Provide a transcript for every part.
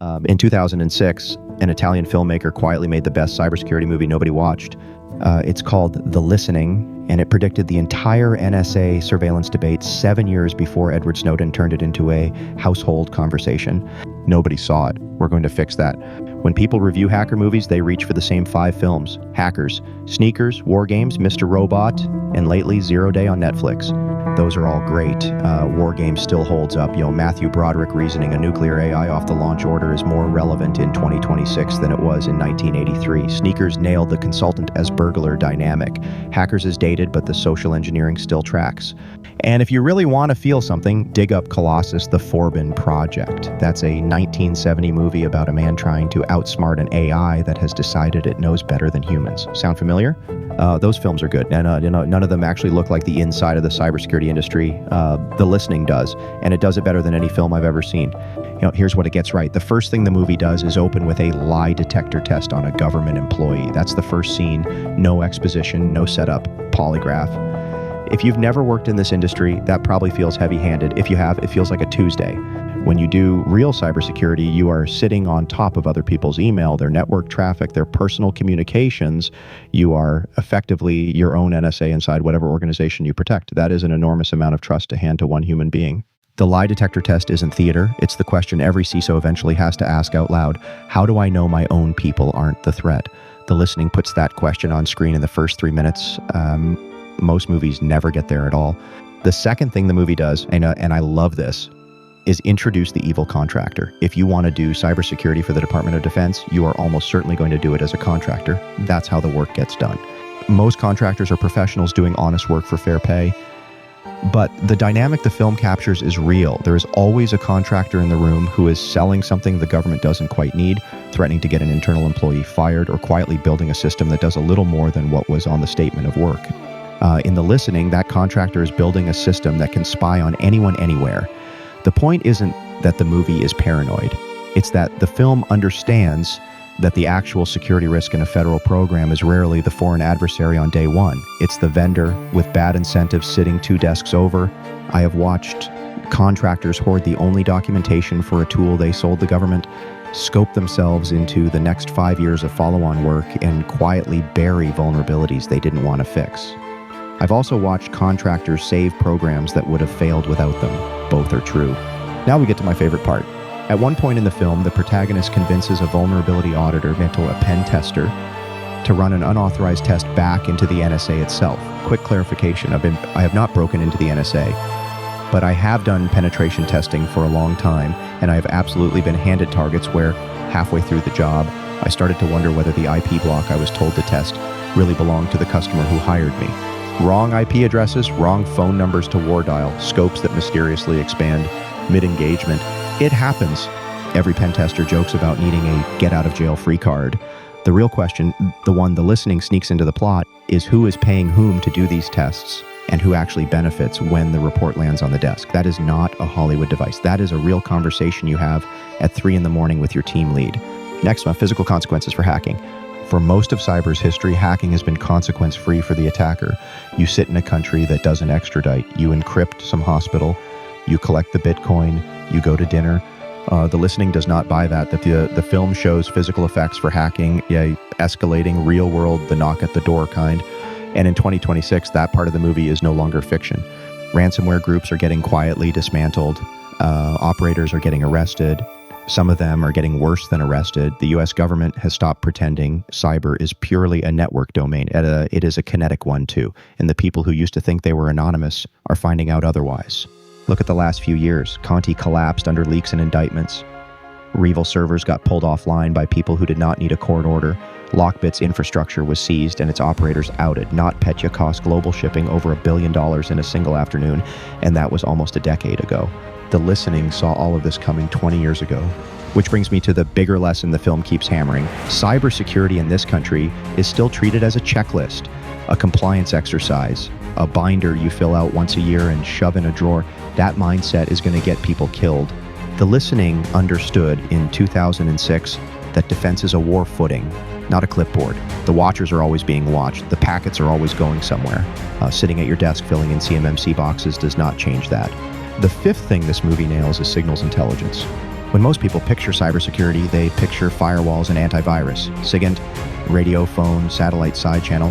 In 2006, an Italian filmmaker quietly made the best cybersecurity movie nobody watched. It's called The Listening, and it predicted the entire NSA surveillance debate 7 years before Edward Snowden turned it into a household conversation. Nobody saw it. We're going to fix that. When people review hacker movies, they reach for the same 5 films: Hackers, Sneakers, War Games, Mr. Robot, and lately Zero Day on Netflix. Those are all great. War Games still holds up. Matthew Broderick reasoning a nuclear AI off the launch order is more relevant in 2026 than it was in 1983. Sneakers nailed the consultant as burglar dynamic. Hackers is dated, but the social engineering still tracks. And if you really want to feel something, dig up Colossus: The Forbin Project. That's a 1970 movie about a man trying to outsmart an AI that has decided it knows better than humans. Sound familiar? Those films are good, and none of them actually look like the inside of the cybersecurity industry. The Listening does, and it does it better than any film I've ever seen. Here's what it gets right. The first thing the movie does is open with a lie detector test on a government employee. That's the first scene. No exposition, no setup, polygraph. If you've never worked in this industry, that probably feels heavy-handed. If you have, it feels like a Tuesday. When you do real cybersecurity, you are sitting on top of other people's email, their network traffic, their personal communications. You are effectively your own NSA inside whatever organization you protect. That is an enormous amount of trust to hand to one human being. The lie detector test isn't theater. It's the question every CISO eventually has to ask out loud. How do I know my own people aren't the threat? The Listening puts that question on screen in the first 3 minutes. Most movies never get there at all. The second thing the movie does, and I love this, is introduce the evil contractor. If you want to do cybersecurity for the Department of Defense, you are almost certainly going to do it as a contractor. That's how the work gets done. Most contractors are professionals doing honest work for fair pay. But the dynamic the film captures is real. There is always a contractor in the room who is selling something the government doesn't quite need, threatening to get an internal employee fired, or quietly building a system that does a little more than what was on the statement of work. In The Listening, that contractor is building a system that can spy on anyone anywhere. The point isn't that the movie is paranoid. It's that the film understands that the actual security risk in a federal program is rarely the foreign adversary on day one. It's the vendor with bad incentives sitting 2 desks over. I have watched contractors hoard the only documentation for a tool they sold the government, scope themselves into the next 5 years of follow-on work, and quietly bury vulnerabilities they didn't want to fix. I've also watched contractors save programs that would have failed without them. Both are true. Now we get to my favorite part. At one point in the film, the protagonist convinces a vulnerability auditor, a pen tester, to run an unauthorized test back into the NSA itself. Quick clarification, I have not broken into the NSA, but I have done penetration testing for a long time, and I have absolutely been handed targets where, halfway through the job, I started to wonder whether the IP block I was told to test really belonged to the customer who hired me. Wrong IP addresses, wrong phone numbers to war dial, scopes that mysteriously expand mid-engagement. It happens. Every pen tester jokes about needing a get-out-of-jail-free card. The real question, the one The Listening sneaks into the plot, is who is paying whom to do these tests and who actually benefits when the report lands on the desk. That is not a Hollywood device. That is a real conversation you have at 3 a.m. with your team lead. Next one, physical consequences for hacking. For most of cyber's history, hacking has been consequence-free for the attacker. You sit in a country that doesn't extradite. You encrypt some hospital. You collect the Bitcoin. You go to dinner. The Listening does not buy that. The film shows physical effects for hacking, escalating, real world, the knock at the door kind. And in 2026, that part of the movie is no longer fiction. Ransomware groups are getting quietly dismantled. Operators are getting arrested. Some of them are getting worse than arrested. The US government has stopped pretending cyber is purely a network domain. It is a kinetic one too. And the people who used to think they were anonymous are finding out otherwise. Look at the last few years. Conti collapsed under leaks and indictments. REvil servers got pulled offline by people who did not need a court order. LockBit's infrastructure was seized and its operators outed. NotPetya cost global shipping over $1 billion in a single afternoon, and that was almost a decade ago. The Listening saw all of this coming 20 years ago. Which brings me to the bigger lesson the film keeps hammering. Cybersecurity in this country is still treated as a checklist, a compliance exercise, a binder you fill out once a year and shove in a drawer. That mindset is going to get people killed. The Listening understood in 2006 that defense is a war footing, not a clipboard. The watchers are always being watched. The packets are always going somewhere. Sitting at your desk filling in CMMC boxes does not change that. The fifth thing this movie nails is signals intelligence. When most people picture cybersecurity, they picture firewalls and antivirus. SIGINT, radio, phone, satellite side channel,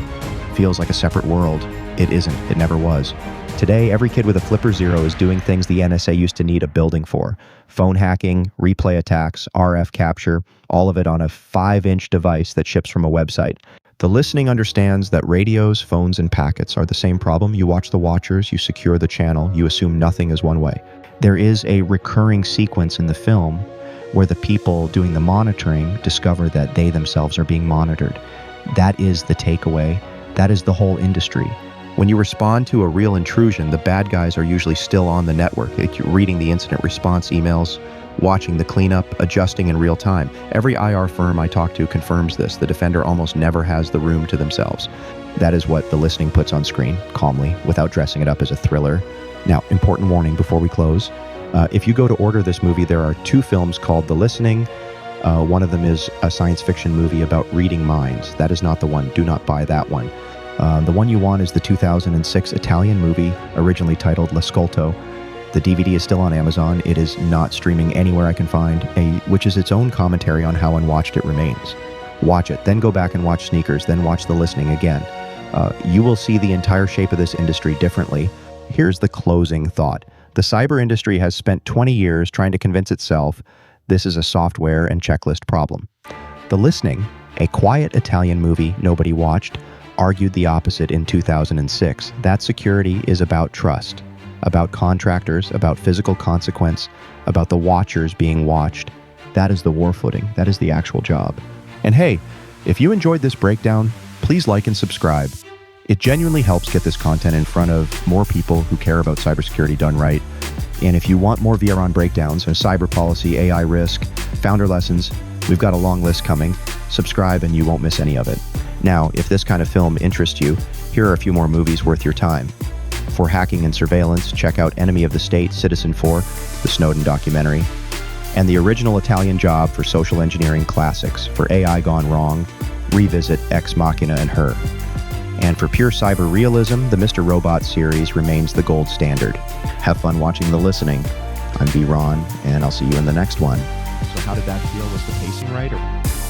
feels like a separate world. It isn't. It never was. Today, every kid with a Flipper Zero is doing things the NSA used to need a building for. Phone hacking, replay attacks, RF capture, all of it on a 5-inch device that ships from a website. The listening understands that radios, phones, and packets are the same problem. You watch the watchers, you secure the channel, you assume nothing is one way. There is a recurring sequence in the film where the people doing the monitoring discover that they themselves are being monitored. That is the takeaway. That is the whole industry. When you respond to a real intrusion, the bad guys are usually still on the network, reading the incident response emails, watching the cleanup, adjusting in real time. Every IR firm I talk to confirms this. The defender almost never has the room to themselves. That is what The Listening puts on screen, calmly, without dressing it up as a thriller. Now, important warning before we close. If you go to order this movie, there are 2 films called The Listening. One of them is a science fiction movie about reading minds. That is not the one. Do not buy that one. The one you want is the 2006 Italian movie, originally titled L'Ascolto. The DVD is still on Amazon. It is not streaming anywhere I can find, which is its own commentary on how unwatched it remains. Watch it, then go back and watch Sneakers, then watch The Listening again. You will see the entire shape of this industry differently. Here's the closing thought. The cyber industry has spent 20 years trying to convince itself this is a software and checklist problem. The Listening, a quiet Italian movie nobody watched, argued the opposite in 2006. That security is about trust, about contractors, about physical consequence, about the watchers being watched. That is the war footing. That is the actual job. And hey, if you enjoyed this breakdown, please like and subscribe. It genuinely helps get this content in front of more people who care about cybersecurity done right. And if you want more vRon breakdowns, cyber policy, AI risk, founder lessons, we've got a long list coming. Subscribe and you won't miss any of it. Now, if this kind of film interests you, here are a few more movies worth your time. For hacking and surveillance, check out Enemy of the State, Citizen 4, the Snowden documentary, and the original Italian Job for social engineering classics. For AI gone wrong, revisit Ex Machina and Her. And for pure cyber realism, the Mr. Robot series remains the gold standard. Have fun watching The Listening. I'm vRon, and I'll see you in the next one. So how did that feel? Was the pacing right? Or